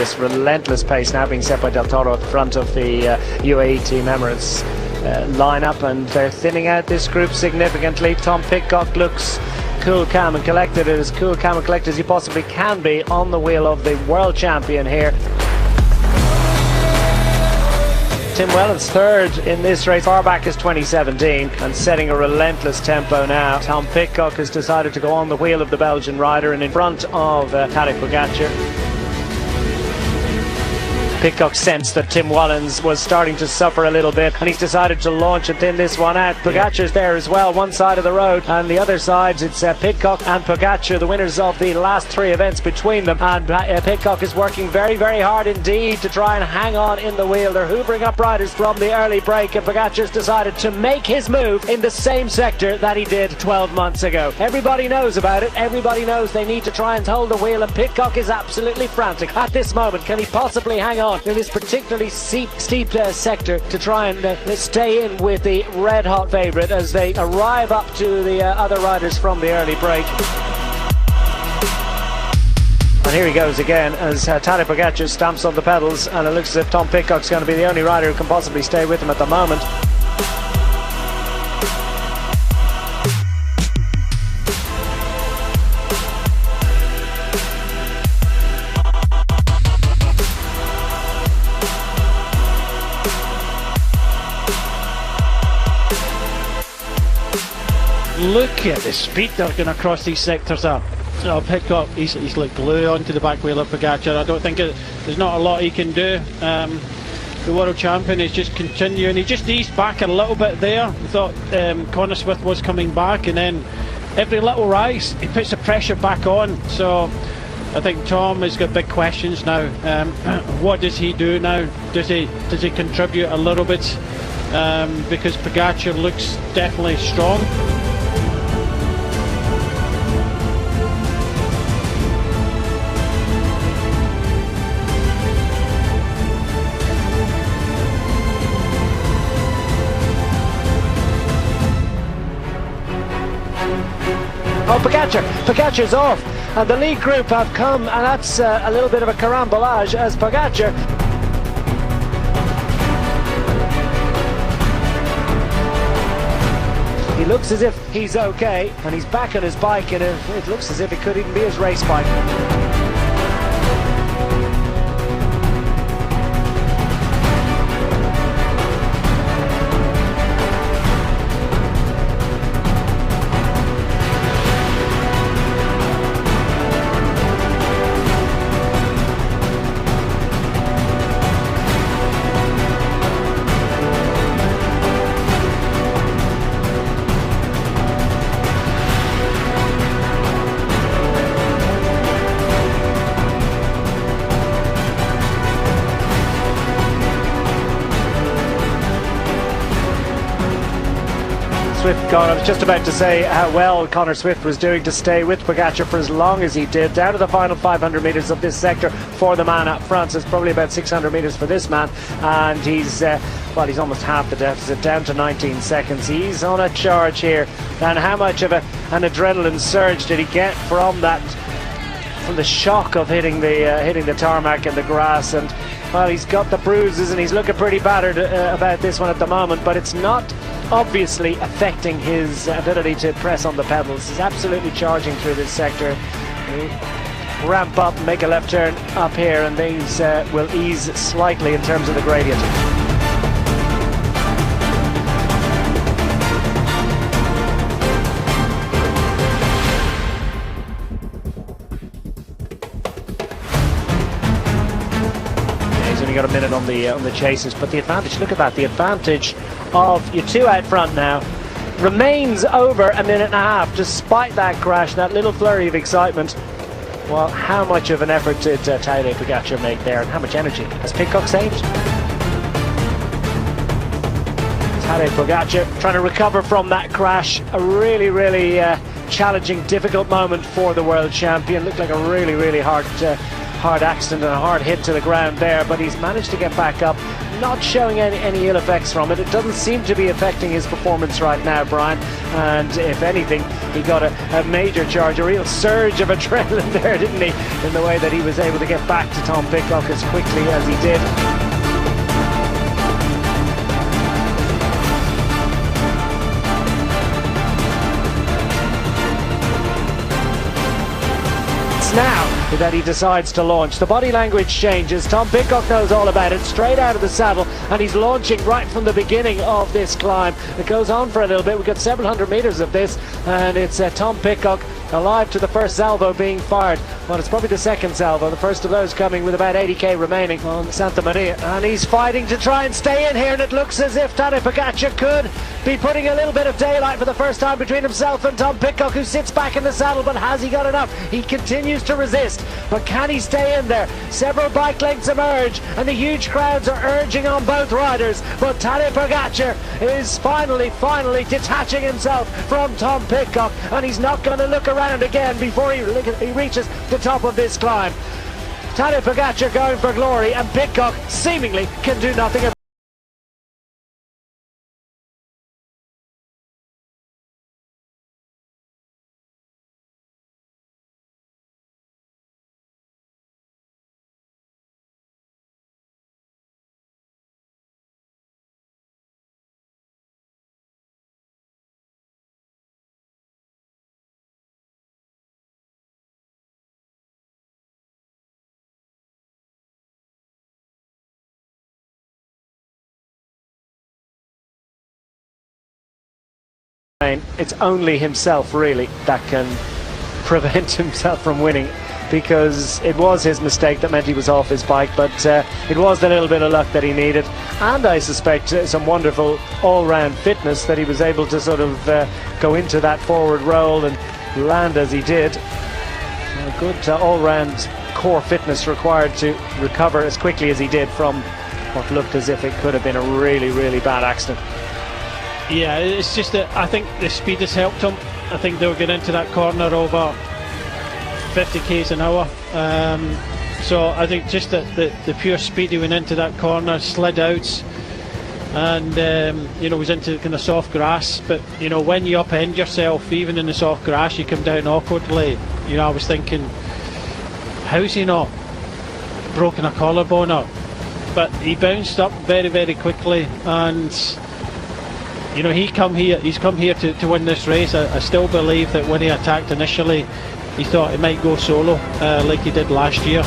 this relentless pace, now being set by Del Toro at the front of the UAE Team Emirates lineup, and they're thinning out this group significantly. Tom Pidcock looks cool, calm and collected, as cool, calm and collected as he possibly can be on the wheel of the world champion here. Tim Wellens third in this race, far back as 2017, and setting a relentless tempo now. Tom Pidcock has decided to go on the wheel of the Belgian rider and in front of Tadej Pogacar. Pidcock sensed that Tim Wellens was starting to suffer a little bit, and he's decided to launch and thin this one out. Pogacar's there as well, one side of the road, and the other side it's Pidcock and Pogacar, the winners of the last three events between them, and Pidcock is working very, very hard indeed to try and hang on in the wheel. They're hoovering up riders from the early break, and Pogacar's decided to make his move in the same sector that he did 12 months ago. Everybody knows about it, everybody knows they need to try and hold the wheel, and Pidcock is absolutely frantic at this moment. Can he possibly hang on in this particularly steep sector to try and stay in with the red hot favourite as they arrive up to the other riders from the early break? And here he goes again as Tadej Pogacar stamps on the pedals, and it looks as if Tom Pidcock's going to be the only rider who can possibly stay with him at the moment. Look at the speed they're going across these sectors up. So Pidcock, he's like glue onto the back wheel of Pogacar. I don't think there's not a lot he can do. The world champion is just continuing. He just eased back a little bit there. I thought Connor Swift was coming back, and then every little rise he puts the pressure back on. So I think Tom has got big questions now. What does he do now? Does he contribute a little bit? Because Pogacar looks definitely strong. Oh, Pogacar's off, and the lead group have come, and that's a little bit of a carambolage as Pogacar. He looks as if he's okay, and he's back on his bike, and it looks as if it could even be his race bike. Swift gone. I was just about to say how well Connor Swift was doing to stay with Pogacar for as long as he did, down to the final 500 metres of this sector for the man up front. So it's probably about 600 metres for this man, and he's almost half the deficit, down to 19 seconds. He's on a charge here, and how much of an adrenaline surge did he get from the shock of hitting the tarmac and the grass? And well, he's got the bruises and he's looking pretty battered about this one at the moment, but it's not obviously affecting his ability to press on the pedals. He's absolutely charging through this sector. He'll ramp up and make a left turn up here, and things will ease slightly in terms of the gradient. He's only got a minute on the chasers, but the advantage, look at that, the advantage of your two out front now remains over a minute and a half, despite that crash, that little flurry of excitement. Well, how much of an effort did Tadej Pogacar make there, and how much energy has Pidcock saved? Tadej Pogacar trying to recover from that crash. A really, really challenging, difficult moment for the world champion. Looked like a really, really hard accident and a hard hit to the ground there, but he's managed to get back up. not showing any ill effects from it. It doesn't seem to be affecting his performance right now, Brian. And if anything, he got a major charge, a real surge of adrenaline there, didn't he? In the way that he was able to get back to Tom Pidcock as quickly as he did. Now that he decides to launch, the body language changes. Tom Pidcock knows all about it, straight out of the saddle, and he's launching right from the beginning of this climb. It goes on for a little bit. We've got several hundred meters of this, and it's Tom Pidcock alive to the first salvo being fired. Well, it's probably the second salvo, the first of those coming with about 80k remaining on Santa Maria, and he's fighting to try and stay in here, and it looks as if Tadej Pogačar could be putting a little bit of daylight for the first time between himself and Tom Pidcock, who sits back in the saddle. But has he got enough? He continues to resist, but can he stay in there? Several bike lengths emerge, and the huge crowds are urging on both riders, but Tadej Pogačar is finally detaching himself from Tom Pidcock, and he's not going to look around again before he reaches the top of this climb. Tadej Pogačar going for glory, and Pidcock seemingly can do nothing about it. It's only himself really that can prevent himself from winning, because it was his mistake that meant he was off his bike, but it was the little bit of luck that he needed, and I suspect some wonderful all-round fitness that he was able to sort of go into that forward roll and land as he did. A good all-round core fitness required to recover as quickly as he did from what looked as if it could have been a really bad accident. Yeah, it's just that I think the speed has helped him. I think they'll get into that corner over 50 k's an hour. So I think just that the pure speed he went into that corner, slid out, and was into kind of soft grass. But when you upend yourself, even in the soft grass, you come down awkwardly. I was thinking, how's he not broken a collarbone up? But he bounced up very quickly, and he's come here to win this race. I still believe that when he attacked initially, he thought he might go solo like he did last year.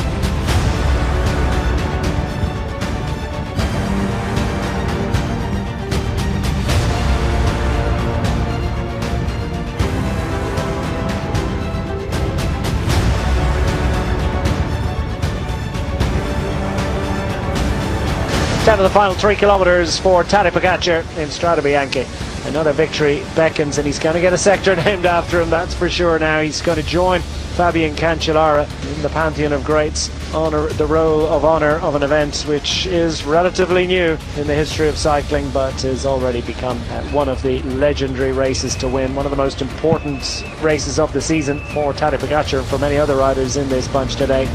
Down to the final 3 kilometres for Tadej Pogačar in Strade Bianche. Another victory beckons, and he's going to get a sector named after him, that's for sure. Now he's going to join Fabian Cancellara in the pantheon of greats, honour the roll of honour of an event which is relatively new in the history of cycling, but has already become one of the legendary races to win, one of the most important races of the season for Tadej Pogačar and for many other riders in this bunch today.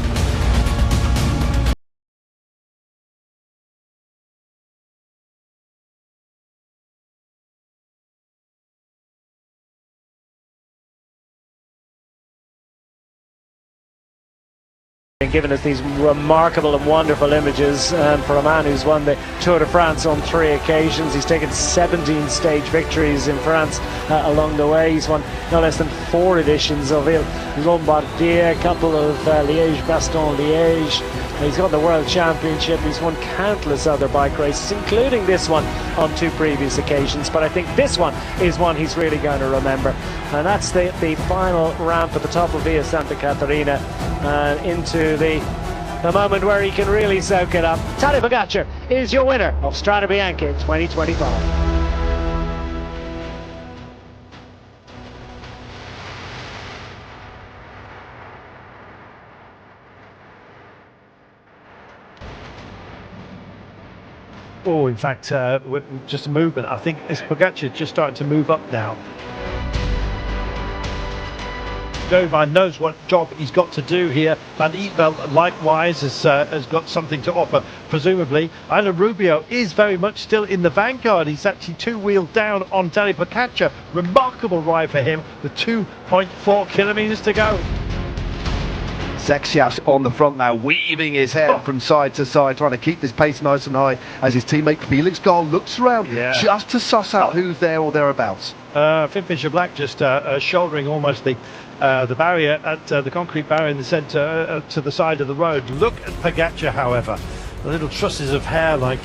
Given us these remarkable and wonderful images, and for a man who's won the Tour de France on 3 occasions, he's taken 17 stage victories in France along the way. He's won no less than 4 editions of Lombardia, a couple of Liège-Bastogne-Liège. He's got the World Championship. He's won countless other bike races, including this one on 2 previous occasions. But I think this one is one he's really going to remember. And that's the final ramp at the top of Via Santa Caterina, into the moment where he can really soak it up. Tadej Pogačar is your winner of Strade Bianche 2025. Oh, in fact, just a movement. I think Pogačar just starting to move up now. Jovine knows what job he's got to do here. Van Eetveld likewise has got something to offer, presumably. Ilan Rubio is very much still in the vanguard. He's actually 2 wheels down on Tadej Pogačar. Remarkable ride for him with 2.4 kilometres to go. Sexias on the front now, weaving his hair from side to side, trying to keep this pace nice and high as his teammate Felix Gall looks around just to suss out who's there or thereabouts. Finn Fisher-Black just shouldering almost the barrier at the concrete barrier in the centre to the side of the road. Look at Pogačar, however. The little trusses of hair like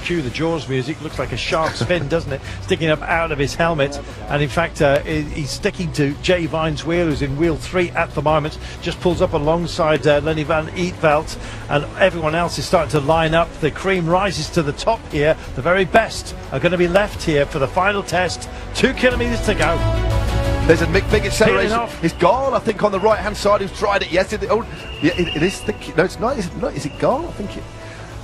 cue the Jaws music, looks like a shark's fin, doesn't it? Sticking up out of his helmet. And in fact, he's sticking to Jay Vine's wheel, who's in wheel 3 at the moment. Just pulls up alongside Lenny Van Eetveld, and everyone else is starting to line up. The cream rises to the top here. The very best are going to be left here for the final test. 2 kilometres to go. There's a big acceleration. It's Gall, I think, on the right-hand side, who's tried it. Yes, it is. No, it's not. Is it Gall? I think it.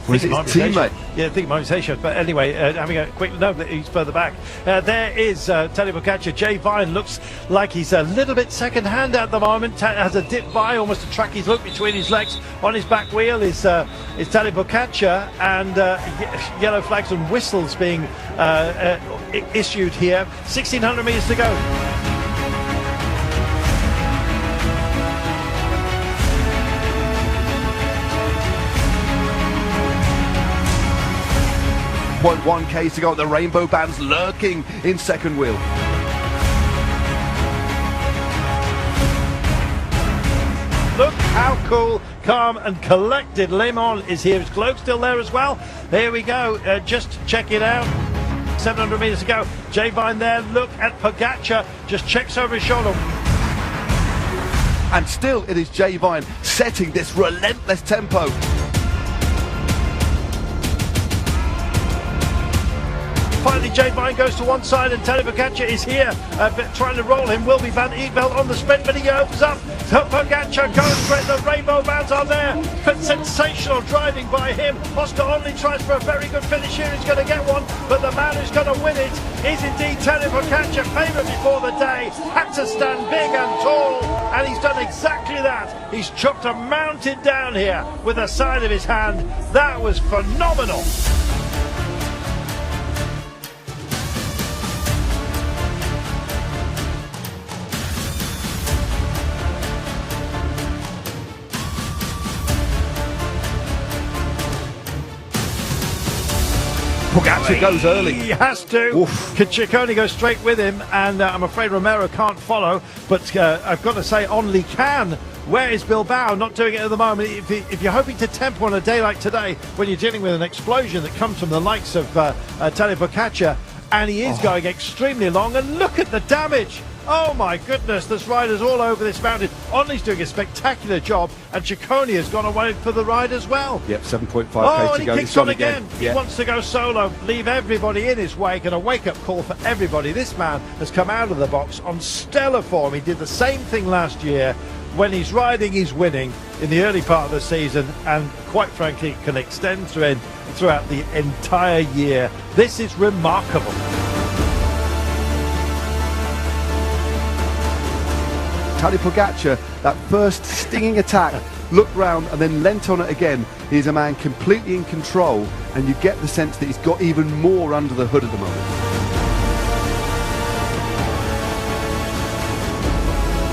Or is it his teammate? Yeah, I think it might be Seychelles. But anyway, having a quick no, he's further back. There is Tadej Pogačar. Jay Vine looks like he's a little bit second-hand at the moment. Has a dip by, almost a trackies look between his legs. On his back wheel is Tadej Pogačar, and yellow flags and whistles being issued here. 1,600 metres to go. .1 Ks to go. The rainbow bands lurking in second wheel. Look how cool, calm and collected Le Mans is here. His globe's still there as well. Here we go. Just check it out. 700 metres to go. Jay Vine there. Look at Pogačar. Just checks over his shoulder. And still it is Jay Vine setting this relentless tempo. Finally, Jay Vine goes to one side, and Tadej Pogačar is here, trying to roll him. Will be Van Eetveld on the sprint, but he opens up. Pogačar goes for it. The rainbow bands are there. But sensational driving by him. Oscar only tries for a very good finish here. He's going to get one, but the man who's going to win it is indeed Tadej Pogačar. Favourite before the day. Had to stand big and tall, and he's done exactly that. He's chopped a mountain down here with the side of his hand. That was phenomenal. Pogačar goes early. He has to. Ciccone goes straight with him, and I'm afraid Romero can't follow. But I've got to say, Only can. Where is Bilbao? Not doing it at the moment. If you're hoping to tempo on a day like today, when you're dealing with an explosion that comes from the likes of Tadej Pogačar, and he is going extremely long, and look at the damage. Oh my goodness, there's riders all over this mountain. Only's doing a spectacular job, and Ciccone has gone away for the ride as well. Yep, 7.5 Oh, K and to go. he kicks on again. Yeah. He wants to go solo, leave everybody in his wake, and a wake-up call for everybody. This man has come out of the box on stellar form. He did the same thing last year. When he's riding, he's winning in the early part of the season, and quite frankly, it can extend throughout the entire year. This is remarkable. Tadej Pogačar, that first stinging attack, looked round and then leant on it again. He's a man completely in control, and you get the sense that he's got even more under the hood at the moment.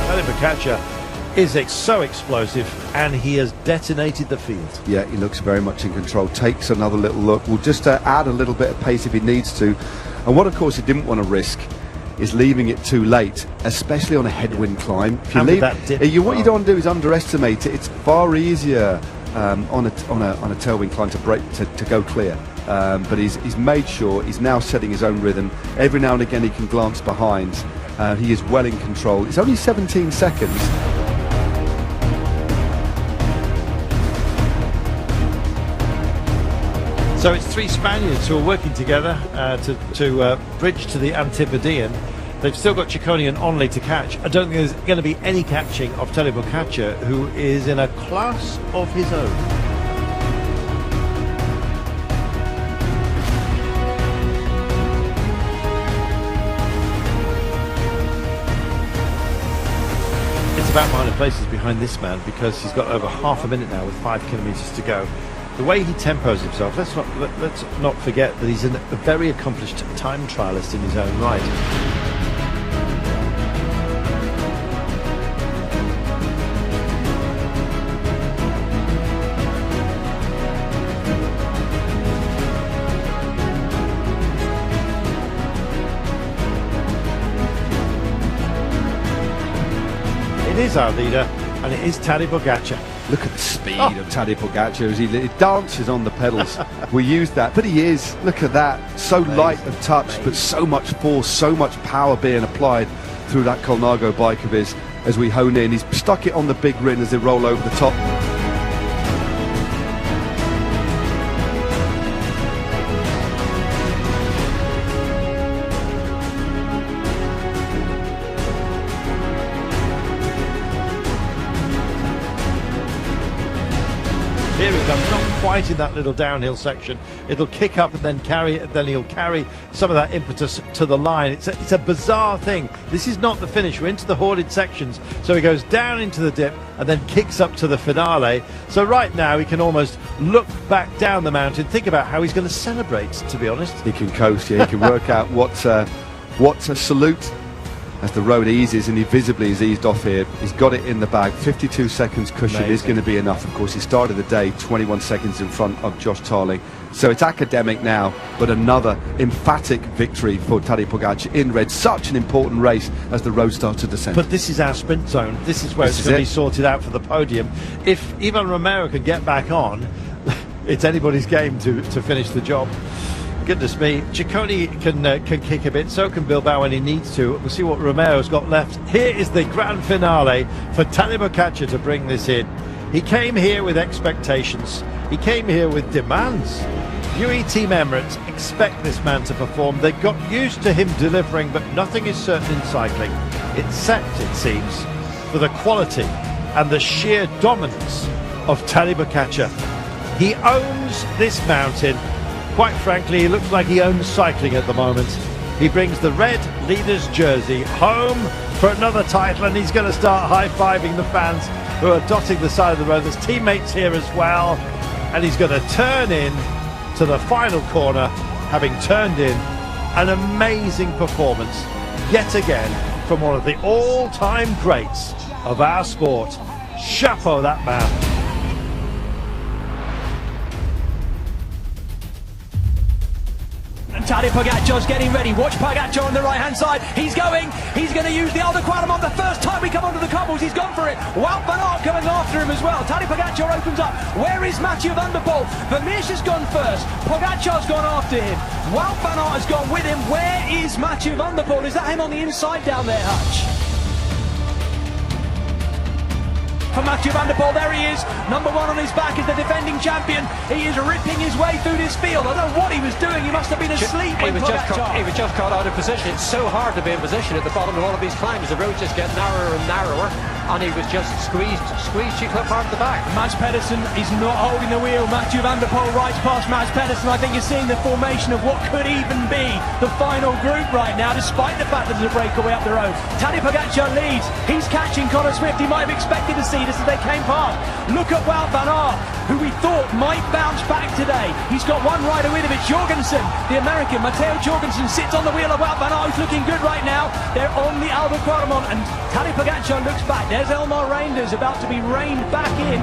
Tadej Pogačar is so explosive, and he has detonated the field. Yeah, he looks very much in control. Takes another little look. Will just add a little bit of pace if he needs to. And what, of course, he didn't want to risk is leaving it too late, especially on a headwind climb. If you leave, what you don't want to do is underestimate it. It's far easier on a tailwind climb to break to go clear. But he's made sure he's now setting his own rhythm. Every now and again he can glance behind. He is well in control. It's only 17 seconds. So it's 3 Spaniards who are working together to bridge to the Antipodean. They've still got Ciccone and Only to catch. I don't think there's going to be any catching of Tadej Pogačar, who is in a class of his own. It's about minor places behind this man, because he's got over half a minute now with 5 kilometres to go. The way he tempos himself, let's not forget that he's a very accomplished time trialist in his own right. It is our leader, and it is Tadej Pogačar. Look at the speed of Tadej Pogačar as he dances on the pedals. We use that, but he is, look at that, so light of touch, but so much force, so much power being applied through that Colnago bike of his as we hone in. He's stuck it on the big rim as they roll over the top. Here he comes, not quite in that little downhill section. It'll kick up and then he'll carry some of that impetus to the line. It's a bizarre thing. This is not the finish. We're into the hoarded sections. So he goes down into the dip and then kicks up to the finale. So right now he can almost look back down the mountain, think about how he's going to celebrate, to be honest. He can coast, yeah, he can work out what a salute as the road eases, and he visibly is eased off here. He's got it in the bag. 52 seconds cushion. Amazing. Is going to be enough. Of course, he started the day 21 seconds in front of Josh Tarling. So it's academic now, but another emphatic victory for Tadej Pogačar in red. Such an important race as the road starts to descend. But this is our sprint zone. This is where it's going to be sorted out for the podium. If Ivan Romero can get back on, it's anybody's game to finish the job. Goodness me, Ciccone can kick a bit, so can Bilbao when he needs to. We'll see what Romero's got left. Here is the grand finale for Tadej Pogačar to bring this in. He came here with expectations. He came here with demands. UE Team Emirates expect this man to perform. They got used to him delivering, but nothing is certain in cycling. It's set, it seems, for the quality and the sheer dominance of Tadej Pogačar. He owns this mountain. Quite frankly, he looks like he owns cycling at the moment. He brings the red leader's jersey home for another title, and he's going to start high-fiving the fans who are dotting the side of the road. There's teammates here as well, and he's going to turn in to the final corner, having turned in an amazing performance yet again from one of the all-time greats of our sport. Chapeau, that man. Tadej Pogačar's getting ready. Watch Pogačar on the right-hand side. He's going to use the Aldo Quadramont. The first time we come onto the cobbles, he's gone for it. Wout van Aert coming after him as well. Tadej Pogačar opens up. Where is Mathieu van der Poel? Vermeersch has gone first. Pogačar's gone after him. Wout van Aert has gone with him. Where is Mathieu van der Poel? Is that him on the inside down there, Hutch? For Mathieu van der Poel, there he is, number one on his back is the defending champion. He is ripping his way through this field. I don't know what he was doing, he must have been asleep. He was just caught out of position. It's so hard to be in position at the bottom of all of these climbs. The roads just get narrower and narrower, and he was just squeezed too hard at the back. Mads Pedersen is not holding the wheel. Mathieu van der Poel rides past Mads Pedersen. I think you're seeing the formation of what could even be the final group right now, despite the fact that there's a breakaway up the road. Tadej Pogačar leads. He's catching Connor Swift. He might have expected to see this as they came past. Look at Wout van Aert, who we thought might bounce back today. He's got one rider with him. It's Jorgensen, the American. Matteo Jorgensen sits on the wheel of Wout van Aert, who's looking good right now. They're on the Aldo Quadramont, and Tadej Pogačar looks back. There's Elmar Reinders about to be reined back in.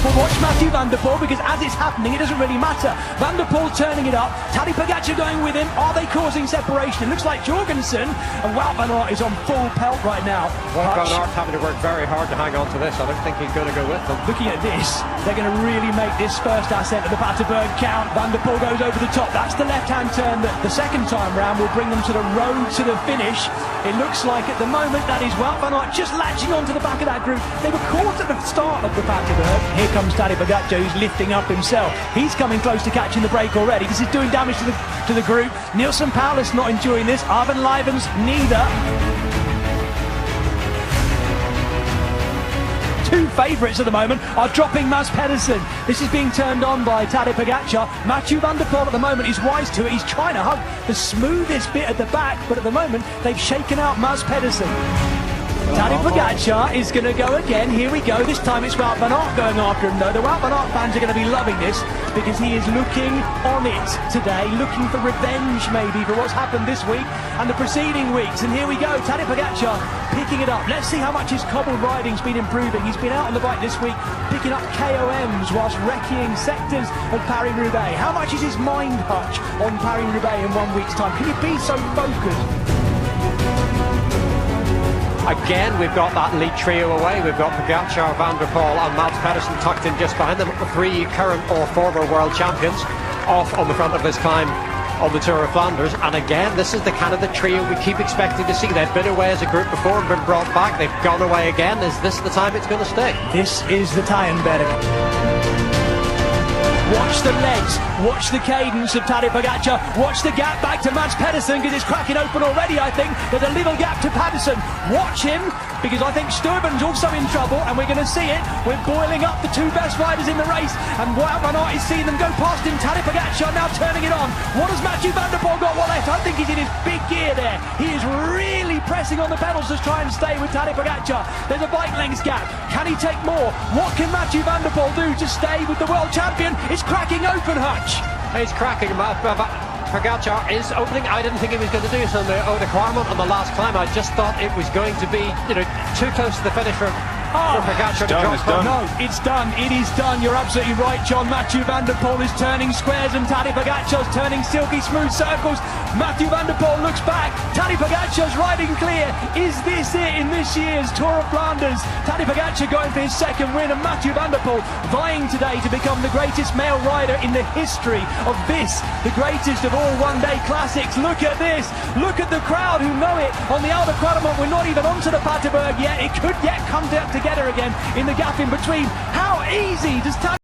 But watch Mathieu van der Poel, because as it's happening, it doesn't really matter. Van der Poel turning it up, Tadej Pogačar going with him. Are they causing separation? It looks like Jorgensen, and Wout van Aert is on full pelt right now. Wout van Aert having to work very hard to hang on to this. I don't think he's going to go with them. Looking at this, they're going to really make this first ascent of the Paterberg count. Van der Poel goes over the top. That's the left-hand turn that the second time round will bring them to the road to the finish. It looks like at the moment that is Wout van Aert just latching onto the back of that group. They were caught at the start of the Paterberg. Here comes Tadej Pogačar, who's lifting up himself. He's coming close to catching the break already. This is doing damage to the group. Nielsen Paulus not enjoying this. Arven Leivens neither. Two favourites at the moment are dropping Mads Pedersen. This is being turned on by Tadej Pogačar. Mathieu van der Poel at the moment is wise to it. He's trying to hug the smoothest bit at the back, but at the moment they've shaken out Mads Pedersen. Tadej Pogacar is going to go again. Here we go. This time it's Wout van Aert going after him, though. The Wout van Aert fans are going to be loving this because he is looking on it today, looking for revenge maybe for what's happened this week and the preceding weeks. And here we go. Tadej Pogacar picking it up. Let's see how much his cobbled riding's been improving. He's been out on the bike this week picking up KOMs whilst wrecking sectors of Paris-Roubaix. How much is his mind hutch on Paris-Roubaix in 1 week's time? Can he be so focused? Again, we've got that lead trio away. We've got Pogacar, Van der Poel and Mads Pedersen tucked in just behind them. 3 current or former world champions off on the front of this climb on the Tour of Flanders. And again, this is the kind of the trio we keep expecting to see. They've been away as a group before and been brought back. They've gone away again. Is this the time it's going to stay? This is the Tyenberg. Watch the legs, watch the cadence of Tadej Pogacar, watch the gap back to Mads Pedersen because it's cracking open already, I think. There's a little gap to Pedersen. Watch him because I think Sturben's also in trouble and we're going to see it. We're boiling up the 2 best riders in the race and Wout van Aert is seeing them go past him. Tadej Pogacar now turning it on. What has Mathieu van der Poel got left? I think he's in his big gear there. He is really pressing on the pedals to try and stay with Tadej Pogacar. There's a bike lengths gap. Can he take more? What can Mathieu van der Poel do to stay with the world champion? It's cracking open, Hutch. He's cracking. Pogacar is opening. I didn't think he was going to do so on the Eau de Quarmont on the last climb. I just thought it was going to be, too close to the finish for Pogacar to drop. No, it's done. It is done. You're absolutely right, John. Mathieu van der Poel is turning squares and Tadej Pogacar's turning silky smooth circles. Mathieu van der Poel looks back. Tadej Pogacar's riding clear. Is this it in this year's Tour of Flanders? Tadej Pogacar going for his second win and Mathieu van der Poel vying today to become the greatest male rider in the history of this, the greatest of all one-day classics. Look at this. Look at the crowd who know it. On the Eau de Quarmont, we're not even onto the Paterberg yet. It could yet come together again in the gap in between. How easy does Tadej